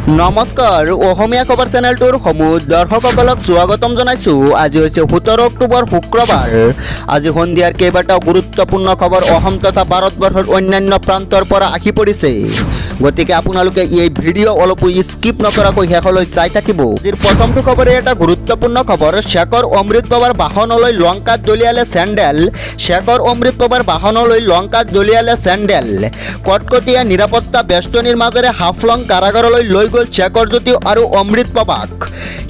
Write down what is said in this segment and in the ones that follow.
নমস্কাৰ অসমীয়া খবৰ চেনেলটোৰ সমূহ দৰ্শকসকলক স্বাগতম জনাইছো। আজি হৈছে 17 অক্টোবৰ শুক্ৰবাৰ। আজি সন্ধিয়াৰ কেইবাটাও গুৰুত্বপূৰ্ণ খবৰ অসম তথা ভাৰতবৰ্ষৰ অন্যান্য প্ৰান্তৰ পৰা আহি পৰিছে, গতিকে আপোনালোকে এই ভিডিঅ' অলপো স্কিপ নকৰাকৈ শেষলৈ চাই থাকিব। আজিৰ প্ৰথমটো খবৰে এটা গুৰুত্বপূৰ্ণ খবৰ। শেখৰ অমৃত বাবাৰ বাহনলৈ লংকাত দলিয়ালে চেণ্ডেল। শেখৰ অমৃত বাবাৰ বাহনলৈ লংকাত দলিয়ালে চেণ্ডেল। কটকটীয়া নিৰাপত্তা বেষ্টনীৰ মাজেৰে হাফলং কাৰাগাৰলৈ লৈ গ'ল শেখৰজ্যোতি আৰু অমৃত বাবাক।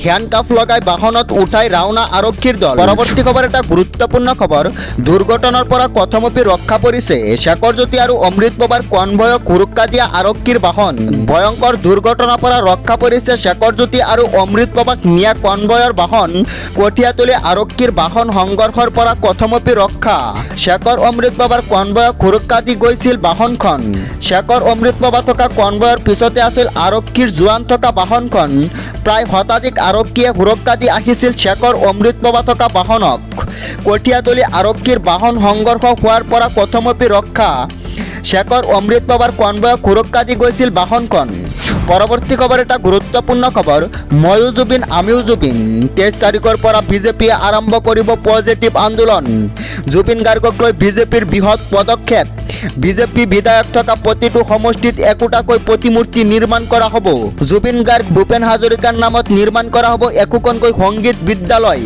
হ্যান্ডকাফ লগাই বাহনত উঠাই ৰাওনা আৰক্ষীৰ দল। পৰৱৰ্তী খবৰ এটা গুৰুত্বপূৰ্ণ খবৰ। দুৰ্ঘটনাৰ পৰা কথমপি ৰক্ষা পৰিছে শেখৰজ্যোতি আৰু অমৃত বাবাৰ কনভয়ক সুৰক্ষা দিয়া আৰক্ষীৰ বাহন। ভয়ংকৰ দুৰ্ঘটনাৰ পৰা ৰক্ষা পৰিছে শেখৰজ্যোতি আৰু অমৃত বাবাক নিয়া কনভয়ৰ বাহন। কঠীয়াতলী আৰক্ষীৰ বাহন সংঘৰ্ষৰ পৰা কথমপি ৰক্ষা। শেখৰ অমৃত বাবাৰ কনভয়ক সুৰক্ষা দি গৈছিল বাহনখন। শেখৰ অমৃত বাবা থকা কনভয়ৰ পিছতে আছিল আৰক্ষীৰ জোৱান থকা বাহনখন। প্ৰায় শতাধিক আৰক্ষীয়ে সুৰক্ষা দি আহিছিল শেখৰ অমৃত বাবা থকা বাহনক। কঠীয়াতলী আৰক্ষীৰ বাহন সংঘৰ্ষ হোৱাৰ পৰা কথমপি ৰক্ষা। শেখৰ অমৃত বাবাৰ কনভয়ক সুৰক্ষা দি গৈছিল বাহনখন। পৰৱৰ্তী খবৰ এটা গুৰুত্বপূৰ্ণ খবৰ। ময়ো জুবিন আমিও জুবিন। 23 তাৰিখৰ পৰা বিজেপিয়ে আৰম্ভ কৰিব পজিটিভ আন্দোলন। জুবিন গাৰ্গক লৈ বিজেপিৰ বৃহৎ পদক্ষেপ। বিজেপি বিধায়ক থকা প্ৰতিটো সমষ্টিত একোটাকৈ প্ৰতিমূৰ্তি নিৰ্মাণ কৰা হ'ব। জুবিন গাৰ্গ ভূপেন হাজৰিকাৰ নামত নিৰ্মাণ কৰা হ'ব একোখনকৈ সংগীত বিদ্যালয়।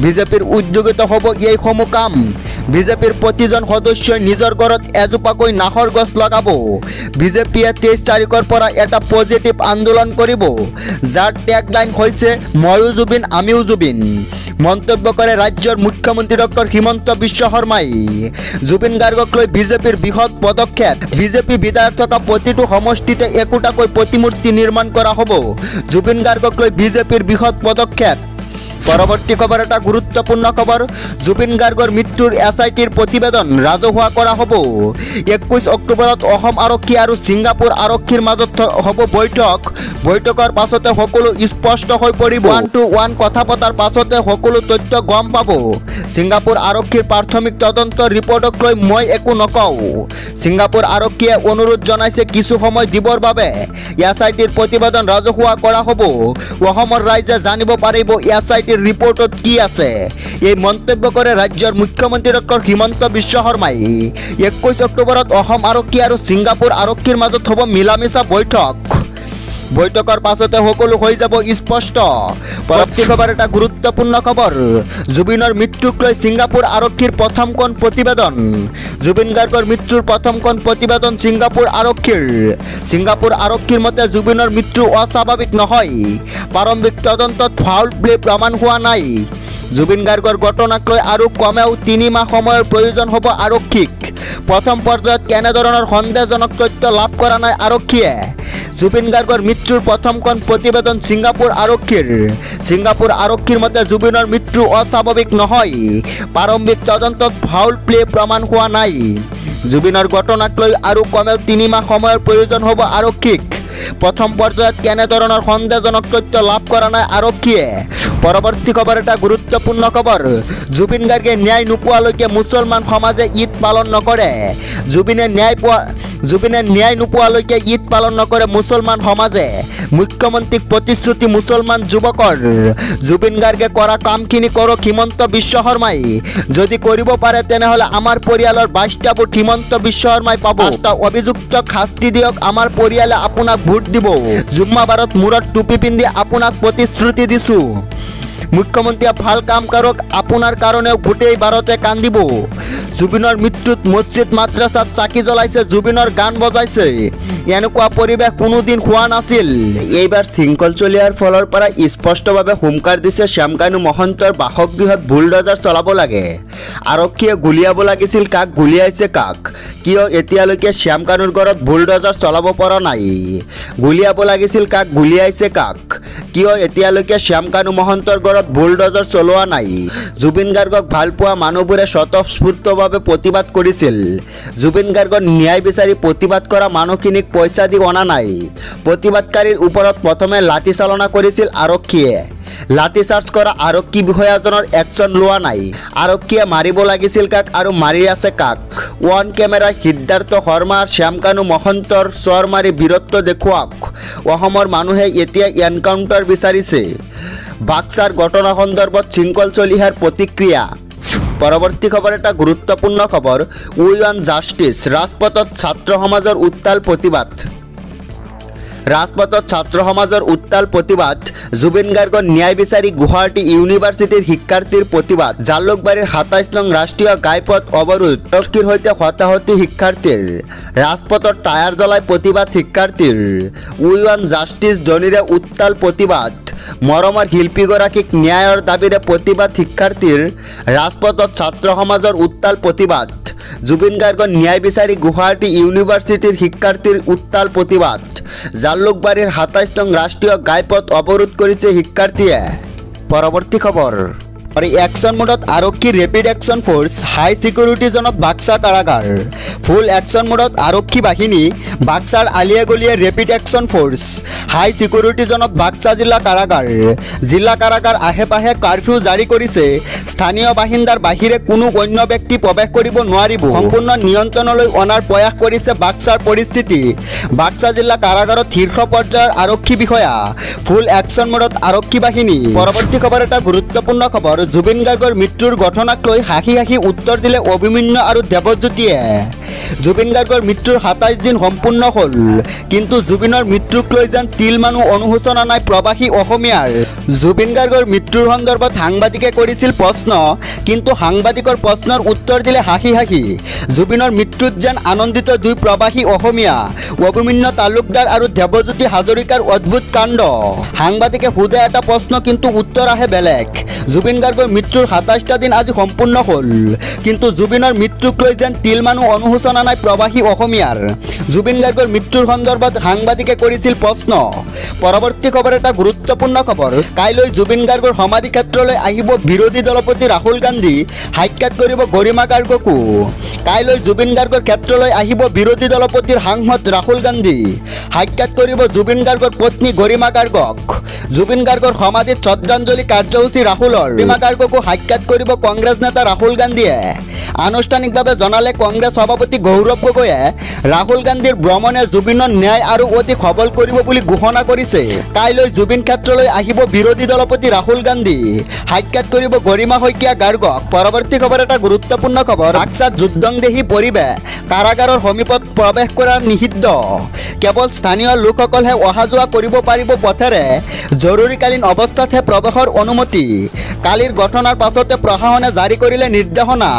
বিজেপিৰ উদ্যোগিত হ'ব এইসমূহ কাম। বিজেপিৰ প্ৰতিজন সদস্যই নিজৰ ঘৰত এজোপাকৈ নাহৰ গছ লগাব। বিজেপিয়ে 23 তাৰিখৰ পৰা এটা পজিটিভ আন্দোলন কৰিব, যাৰ টেগলাইন হৈছে ময়ো জুবিন আমিও জুবিন। মন্তব্য কৰে ৰাজ্যৰ মুখ্যমন্ত্ৰী ডক্টৰ হিমন্ত বিশ্ব শৰ্মাই। জুবিন গাৰ্গক লৈ বিজেপিৰ বৃহৎ পদক্ষেপ। বিজেপি বিধায়ক থকা প্ৰতিটো সমষ্টিতে একোটাকৈ প্ৰতিমূৰ্তি নিৰ্মাণ কৰা হ'ব। জুবিন গাৰ্গক লৈ বিজেপিৰ বৃহৎ পদক্ষেপ। পৰৱৰ্তী খবৰ এটা গুৰুত্বপূৰ্ণ খবৰ। জুবিন গাৰ্গৰ মৃত্যুৰ SITৰ প্ৰতিবেদন ৰাজহুৱা কৰা হ'ব। 21 অক্টোবৰত অসম আৰক্ষী আৰু ছিংগাপুৰ আৰক্ষীৰ মাজত হ'ব বৈঠক। বৈঠকৰ পাছতে সকলো স্পষ্ট হৈ পৰিব। 1-to-1 কথা পতাৰ পাছতে সকলো তথ্য গম পাব। ছিংগাপুৰ আৰক্ষীৰ প্ৰাথমিক তদন্তৰ ৰিপৰ্টক লৈ মই একো নকওঁ। ছিংগাপুৰ আৰক্ষীয়ে অনুৰোধ জনাইছে কিছু সময় দিবৰ বাবে। SITৰ প্ৰতিবেদন ৰাজহুৱা কৰা হ'ব। অসমৰ ৰাইজে জানিব পাৰিব SITৰ ৰিপৰ্টত কি আছে। এই মন্তব্য কৰে ৰাজ্যৰ মুখ্যমন্ত্ৰী ডক্টৰ হিমন্ত বিশ্ব শৰ্মাই। 21 অক্টোবৰত অসম আৰক্ষী আৰু ছিংগাপুৰ আৰক্ষীৰ মাজত হ'ব মিলামিছা বৈঠক। বৈঠকৰ পাছতে সকলো হৈ যাব স্পষ্ট। পৰৱৰ্তী খবৰ এটা গুৰুত্বপূৰ্ণ খবৰ। জুবিনৰ মৃত্যুক লৈ ছিংগাপুৰ আৰক্ষীৰ প্ৰথমখন প্ৰতিবেদন। জুবিন গাৰ্গৰ মৃত্যুৰ প্ৰথমখন প্ৰতিবেদন ছিংগাপুৰ আৰক্ষীৰ। ছিংগাপুৰ আৰক্ষীৰ মতে জুবিনৰ মৃত্যু অস্বাভাৱিক নহয়। প্ৰাৰম্ভিক তদন্তত ফাউল প্লে প্ৰমাণ হোৱা নাই। জুবিন গাৰ্গৰ ঘটনাক লৈ আৰু কমেও 3 মাহ সময়ৰ প্ৰয়োজন হ'ব আৰক্ষীক। প্ৰথম পৰ্যায়ত কেনেধৰণৰ সন্দেহজনক তথ্য লাভ কৰা নাই আৰক্ষীয়ে। জুবিন গাৰ্গৰ মৃত্যুৰ প্ৰথমখন প্ৰতিবেদন ছিংগাপুৰ আৰক্ষীৰ। ছিংগাপুৰ আৰক্ষীৰ মতে জুবিনৰ মৃত্যু অস্বাভাৱিক নহয়। প্ৰাৰম্ভিক তদন্তত ফাউল প্লে প্ৰমাণ হোৱা নাই। জুবিনৰ ঘটনাক লৈ আৰু কমেও 3 মাহ সময়ৰ প্ৰয়োজন হ'ব আৰক্ষীক। প্ৰথম পৰ্যায়ত কেনেধৰণৰ সন্দেহজনক তথ্য লাভ কৰা নাই আৰক্ষীয়ে। পৰৱৰ্তী খবৰ এটা গুৰুত্বপূৰ্ণ খবৰ। জুবিন গাৰ্গে ন্যায় নোপোৱালৈকে মুছলমান সমাজে ঈদ পালন নকৰে। জুবিনে ন্যায় নোপোৱালৈকে ঈদ পালন নকৰে মুছলমান সমাজে। মুখ্যমন্ত্ৰীক প্ৰতিশ্ৰুতি মুছলমান যুৱকৰ। জুবিন গাৰ্গে কৰা কামখিনি কৰক হিমন্ত বিশ্ব শৰ্মাই। যদি কৰিব পাৰে তেনেহ'লে আমাৰ পৰিয়ালৰ 22টা ভোট হিমন্ত বিশ্ব শৰ্মাই পাব। 5টা অভিযুক্তক শাস্তি দিয়ক, আমাৰ পৰিয়ালে আপোনাক ভোট দিব। জুম্মাবাৰত মূৰত টুপি পিন্ধি আপোনাক প্ৰতিশ্ৰুতি দিছোঁ। মুখ্যমন্ত্ৰীয়ে ভাল কাম কৰক, আপোনাৰ কাৰণেও গোটেই ভাৰতে কান্দিব। জুবিনৰ মৃত্যুত মছজিদ মাদ্ৰাছাত চাকি জ্বলাইছে, জুবিনৰ গান বজাইছে। এনেকুৱা পৰিৱেশ কোনোদিন হোৱা নাছিল। এইবাৰ শৃংখল চলিয়াৰ ফলৰ পৰা স্পষ্টভাৱে হুমকাৰ দিছে শ্যামকানু মহন্তৰ বাসগৃহত বুলডজাৰ চলাব লাগে। আৰক্ষীয়ে গুলিয়াব লাগিছিল কাক, গুলিয়াইছে কাক? কিয় এতিয়ালৈকে শ্যামকানুৰ ঘৰত বুলডজাৰ চলাব পৰা নাই? গুলিয়াব লাগিছিল কাক, গুলিয়াইছে কাক? কিয় এতিয়ালৈকে শ্যামকানু মহন্তৰ ঘৰত বুলডজাৰ চলোৱা নাই। জুবিন গাৰ্গক ভালপোৱা মানুহবোৰে স্বতঃস্ফূৰ্তভাৱে প্ৰতিবাদ কৰিছিল। জুবিন গাৰ্গৰ ন্যায় বিচাৰি প্ৰতিবাদ কৰা মানুহখিনিক পইচা দি অনা নাই। প্ৰতিবাদকাৰীৰ ওপৰত প্ৰথমে লাঠি চালনা কৰিছিল আৰক্ষীয়ে। লাঠি চাৰ্জ কৰা আৰক্ষী বিষয়াজনৰ একশ্যন লোৱা নাই। আৰক্ষীয়ে মাৰিব লাগিছিল কাক আৰু মাৰি আছে কাক? ওৱান কেমেৰাই সিদ্ধাৰ্থ শৰ্মাৰ শ্যামকানু মহন্তৰ চৰ মাৰি বীৰত্ব দেখুৱাওক। অসমৰ মানুহে এতিয়া এনকাউণ্টাৰ বিচাৰিছে। বাক্সাৰ ঘটনা সন্দৰ্ভত শৃংখল চলিহাৰ প্ৰতিক্ৰিয়া। পৰৱৰ্তী খবৰ এটা গুৰুত্বপূৰ্ণ খবৰ। উই ৱান্ট জাষ্টিছ। ৰাজপথত ছাত্ৰ সমাজৰ উত্তাল প্ৰতিবাদ। ৰাজপথত ছাত্ৰ সমাজৰ উত্তাল প্ৰতিবাদ। জুবিন গাৰ্গৰ ন্যায় বিচাৰি গুৱাহাটী ইউনিভাৰ্চিটিৰ শিক্ষাৰ্থীৰ প্ৰতিবাদ। জালুকবাৰীৰ ২৭ নং ৰাষ্ট্ৰীয় ঘাইপথ অৱৰোধ। আৰক্ষীৰ সৈতে হতাহতি শিক্ষাৰ্থীৰ। ৰাজপথত টায়াৰ জ্বলাই প্ৰতিবাদ শিক্ষাৰ্থীৰ। উই ৱান্ট জাষ্টিছ ধ্বনিৰে উত্তাল প্ৰতিবাদ। মৰমৰ শিল্পীগৰাকীক ন্যায়ৰ দাবীৰে প্ৰতিবাদ শিক্ষাৰ্থীৰ। ৰাজপথত ছাত্ৰ সমাজৰ উত্তাল প্ৰতিবাদ। জুবিন গাৰ্গৰ ন্যায় বিচাৰি গুৱাহাটী ইউনিভাৰ্চিটিৰ শিক্ষাৰ্থীৰ উত্তাল প্ৰতিবাদ। জালুকবাৰীৰ ২৭ নং ৰাষ্ট্ৰীয় ঘাইপথ অৱৰোধ কৰিছে শিক্ষাৰ্থীয়ে। পৰৱৰ্তী খবৰ। একশ্যন মোডত আৰক্ষীৰ ৰেপিড একশ্যন ফ'ৰ্চ। হাই ছিকিউৰিটি জোনত বাক্সা কাৰাগাৰ। ফুল একশ্যন মোডত আৰক্ষী বাহিনী। বাক্সাৰ আলিয়ে গলিয়ে ৰেপিড একশ্যন ফ'ৰ্চ। হাই ছিকিউৰিটি জোনত বাক্সা জিলা কাৰাগাৰ। জিলা কাৰাগাৰ আশে পাশে কাৰফিউ জাৰি কৰিছে। স্থানীয় বাসিন্দাৰ বাহিৰে কোনো অন্য ব্যক্তি প্ৰৱেশ কৰিব নোৱাৰিব। সম্পূৰ্ণ নিয়ন্ত্ৰণলৈ অনাৰ প্ৰয়াস কৰিছে বাক্সাৰ পৰিস্থিতি। বাক্সা জিলা কাৰাগাৰত শীৰ্ষ পৰ্যায়ৰ আৰক্ষী বিষয়া। ফুল একশ্যন মোডত আৰক্ষী বাহিনী। পৰৱৰ্তী খবৰ এটা গুৰুত্বপূৰ্ণ খবৰ। জুবিন গাৰ্গৰ মৃত্যুৰ ঘটনাক লৈ হাঁহি হাঁহি উত্তৰ দিলে অভিমন্যু আৰু দেৱজ্যোতিয়ে। জুবিন গাৰ্গৰ মৃত্যুৰ ২৭ দিন সম্পূৰ্ণ হ'ল, কিন্তু জুবিনৰ মৃত্যুক লৈ যেন তিলমানো অনুশোচনা নাই প্ৰবাসী অসমীয়াৰ। জুবিন গাৰ্গৰ মৃত্যুৰ সন্দৰ্ভত সাংবাদিকে কৰিছিল প্ৰশ্ন, কিন্তু সাংবাদিকৰ প্ৰশ্নৰ উত্তৰ দিলে হাঁহি হাঁহি। জুবিনৰ মৃত্যুত যেন আনন্দিত দুই প্ৰবাসী অসমীয়া, অভিমন্যু তালুকদাৰ আৰু দেৱজ্যোতি হাজৰিকাৰ অদ্ভুত কাণ্ড। সাংবাদিকে সোধে এটা প্ৰশ্ন, কিন্তু উত্তৰ আহে বেলেগ। জুবিন গাৰ্গৰ মৃত্যুৰ ২৭টা দিন আজি সম্পূৰ্ণ হ'ল, কিন্তু জুবিনৰ মৃত্যুক লৈ যেন তিলমানো অনুশোচনা নাই প্ৰবাসী অসমীয়াৰ। জুবিন গাৰ্গৰ মৃত্যুৰ সন্দৰ্ভত সাংবাদিকে কৰিছিল প্ৰশ্ন। পৰৱৰ্তী খবৰ এটা গুৰুত্বপূৰ্ণ খবৰ। কাইলৈ জুবিন গাৰ্গৰ সমাধি ক্ষেত্ৰলৈ আহিব বিৰোধী দলপতি ৰাহুল গান্ধী। সাক্ষাৎ কৰিব গৰিমা গাৰ্গকো। কাইলৈ জুবিন গাৰ্গৰ ক্ষেত্ৰলৈ আহিব বিৰোধী দলপতিৰ সাংসদ ৰাহুল গান্ধী। সাক্ষাৎ কৰিব জুবিন গাৰ্গৰ পত্নী গৰিমা গাৰ্গক। জুবিন গাৰ্গৰ সমাধিত শ্ৰদ্ধাঞ্জলি কাৰ্যসূচী ৰাহুলৰ। গৰিমা গাৰ্গকো সাক্ষাৎ কৰিব কংগ্ৰেছ নেতা ৰাহুল গান্ধীয়ে। আনুষ্ঠানিকভাৱে জনালে কংগ্ৰেছ সভাপতি গৌৰৱ গগৈয়ে। ৰাহুল গান্ধীৰ ভ্ৰমণে জুবিনৰ ন্যায় আৰু অধিক সবল কৰিব বুলি ঘোষণা কৰিছে। কাইলৈ জুবিন ক্ষেত্ৰলৈ আহিব বিৰোধী দলপতি ৰাহুল গান্ধী। সাক্ষাৎ কৰিব গৰিমা শইকীয়া গাৰ্গক। পৰৱৰ্তী খবৰ এটা গুৰুত্বপূৰ্ণ খবৰ। বাক্সাত যুদ্ধংদেহী পৰিৱেশ। কাৰাগাৰৰ সমীপত প্ৰৱেশ কৰা নিষিদ্ধ। কেৱল স্থানীয় লোকসকলহে অহা যোৱা কৰিব পাৰিব পথেৰে। জৰুৰীকালীন অৱস্থাতহে প্ৰৱেশৰ অনুমতি। কালিৰ ঘটনাৰ পাছতে প্ৰশাসনে জাৰি কৰিলে নিৰ্দেশনা।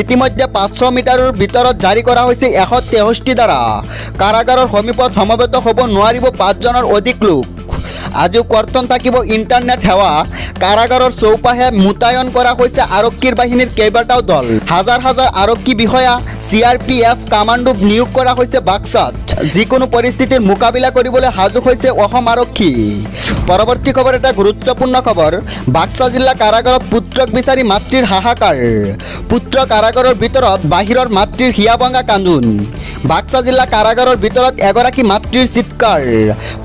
ইতিমধ্যে ৫০০ মিটাৰৰ ভিতৰত জাৰি কৰা হৈছে ১৬৩ ধাৰা। কাৰাগাৰৰ সমীপত সমবেত হ'ব নোৱাৰিব ৫জনৰ অধিক লোক। আজিও কৰ্তন থাকিব ইণ্টাৰনেট সেৱা। কাৰাগাৰৰ চৌপাশে মোতায়েন কৰা হৈছে আৰক্ষীৰ বাহিনীৰ কেইবাটাও দল। হাজাৰ হাজাৰ আৰক্ষী বিষয়া, CRPF কামাণ্ডো নিয়োগ কৰা হৈছে বাক্সাত। যিকোনো পৰিস্থিতিৰ মোকাবিলা কৰিবলৈ সাজু হৈছে অসম আৰক্ষী। পৰৱৰ্তী খবৰ এটা গুৰুত্বপূৰ্ণ খবৰ। বাক্সা জিলা কাৰাগাৰত পুত্ৰক বিচাৰি মাতৃৰ হাহাকাৰ। পুত্ৰ কাৰাগাৰৰ ভিতৰত, বাহিৰৰ মাতৃৰ হিয়াভঙা কান্দোন। বাক্সা জিলা কাৰাগাৰৰ ভিতৰত এগৰাকী মাতৃৰ চিৎকাৰ।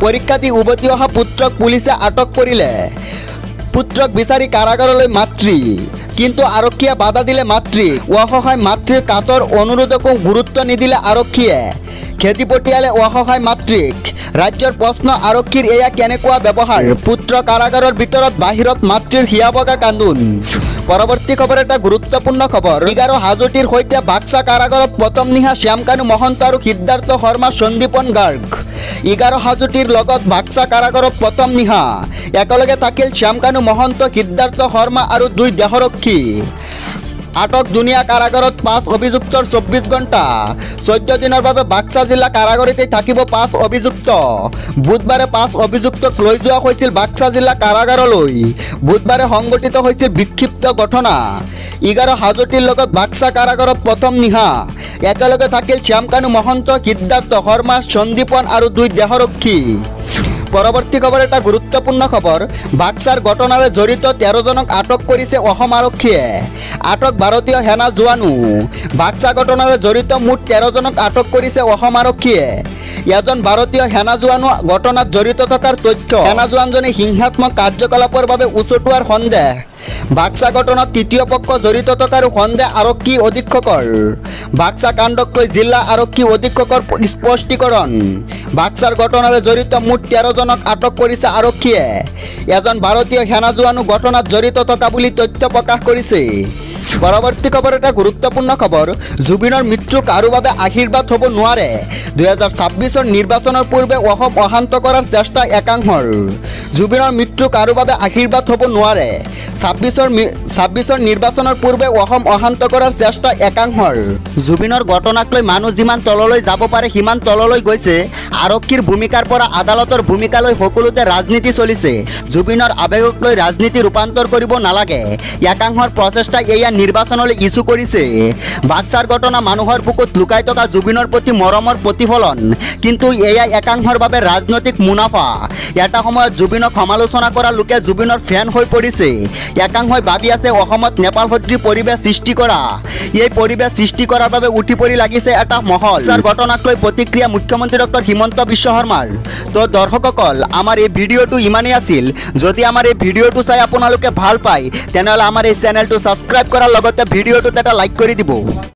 পৰীক্ষা দি উভতি অহা পুত্ৰক পুলিচে আটক কৰিলে। পুত্ৰক বিচাৰি কাৰাগাৰলৈ মাতৃ, কিন্তু আৰক্ষীয়ে বাধা দিলে মাতৃ। অসহায় মাতৃৰ কাতৰ অনুৰোধকো গুৰুত্ব নিদিলে আৰক্ষীয়ে। খেদি পঠিয়ালে অসহায় মাতৃক। ৰাজ্যৰ প্ৰশ্ন, আৰক্ষীৰ এয়া কেনেকুৱা ব্যৱহাৰ? পুত্ৰ কাৰাগাৰৰ ভিতৰত, বাহিৰত মাতৃৰ হিয়াভঙা কান্দোন। পৰৱৰ্তী খবৰ এটা গুৰুত্বপূৰ্ণ খবৰ। 11 হাজোটিৰ সৈতে বাক্সা কাৰাগাৰত প্ৰথম নিশা শ্যামকানু মহন্ত আৰু সিদ্ধাৰ্থ শৰ্মা সন্দীপন গাৰ্গ। 11 হাজোটিৰ লগত বাক্সা কাৰাগাৰত প্ৰথম নিশা একেলগে থাকিল শ্যামকানু মহন্ত, সিদ্ধাৰ্থ শৰ্মা আৰু 2 দেহৰক্ষী। আটক দুনিয়া কাৰাগাৰত 5 অভিযুক্তৰ 24 ঘণ্টা। 14 দিনৰ বাবে বাক্সা জিলা কাৰাগাৰতে থাকিব 5 অভিযুক্ত। বুধবাৰে 5 অভিযুক্তক লৈ যোৱা হৈছিল বাক্সা জিলা কাৰাগাৰলৈ। বুধবাৰে সংঘটিত হৈছিল বিক্ষিপ্ত ঘটনা। 11 হাজোটিৰ লগত বাক্সা কাৰাগাৰত প্ৰথম নিশা একেলগে থাকিল শ্যামকানু মহন্ত, সিদ্ধাৰ্থ শৰ্মা, সন্দীপন আৰু 2 দেহৰক্ষী। পৰবৰ্তী খবৰ এটা গুৰুত্বপূৰ্ণ খবৰ বাক্সাৰ ঘটনাৰে জড়িত 13 জনক আটক কৰিছে অসম আৰক্ষীয়ে আটক ভাৰতীয় সেনা জোৱানো বাক্সা ঘটনাৰে জড়িত মুঠ 13 জনক আটক কৰিছে অসম আৰক্ষীয়ে এজন ভাৰতীয় সেনা জোৱানো ঘটনাত জড়িত থকাৰ তথ্য সেনা জোৱানজনে হিংসাত্মক কাৰ্যকলাপৰ বাবে উচটোৱাৰ সন্দেহ বাক্সা ঘটনাত তৃতীয় পক্ষ জড়িত থকাৰ সন্দেহ আৰক্ষী অধীক্ষকৰ বাক্সা কাণ্ডক লৈ জিলা আৰক্ষী অধীক্ষকৰ স্পষ্টীকৰণ বাক্সাৰ ঘটনাৰে জড়িত মুঠ 13 জনক আটক কৰিছে আৰক্ষীয়ে এজন ভাৰতীয় সেনা জোৱানো ঘটনাত জড়িত থকা বুলি তথ্য প্ৰকাশ কৰিছে পৰৱৰ্তী খবৰ এটা গুৰুত্বপূৰ্ণ খবৰ জুবিনৰ মৃত্যু কাৰো বাবে আশীৰ্বাদ হ'ব নোৱাৰে 2026 নিৰ্বাচনৰ পূৰ্বে অসম অশান্ত কৰাৰ চেষ্টা একাংশৰ জুবিনৰ মৃত্যু কাৰো বাবে আশীৰ্বাদ হ'ব নোৱাৰে 26 নিৰ্বাচনৰ পূৰ্বে অসম অশান্ত কৰাৰ চেষ্টা একাংশৰ জুবিনৰ ঘটনাক লৈ মানুহ যিমান তললৈ যাব পাৰে সিমান তললৈ গৈছে আৰক্ষীৰ ভূমিকাৰ পৰা আদালতৰ ভূমিকালৈ সকলোতে ৰাজনীতি চলিছে জুবিনৰ আৱেগক লৈ ৰাজনীতি ৰূপান্তৰ কৰিব নালাগে একাংশৰ প্ৰচেষ্টা এয়া নিৰ্বাচনলৈ ইস্যু কৰিছে বাক্সাৰ ঘটনা মানুহৰ বুকুত লুকাই থকা জুবিনৰ প্ৰতি মৰমৰ প্ৰতিফলন কিন্তু এয়া একাংশৰ বাবে ৰাজনৈতিক মুনাফা এটা সময়ত জুবিনক সমালোচনা কৰা লোকে জুবিনৰ ফেন হৈ পৰিছে একাংশই ভাবি আছে অসমত নেপাল সদৃশ পৰিৱেশ সৃষ্টি কৰা এই পৰিৱেশ সৃষ্টি কৰাৰ বাবে উঠি পৰি লাগিছে এটা মহল যাৰ ঘটনাক লৈ প্ৰতিক্ৰিয়া মুখ্যমন্ত্ৰী ডক্টৰ হিমন্ত বিশ্ব শৰ্মাৰ তো দৰ্শকসকল আমাৰ এই ভিডিঅ'টো ইমানেই আছিল যদি আমাৰ এই ভিডিঅ'টো চাই আপোনালোকে ভাল পায় তেনেহ'লে আমাৰ এই চেনেলটো ছাবস্ক্ৰাইব কৰাৰ লগতে ভিডিঅ'টোত এটা লাইক কৰি দিব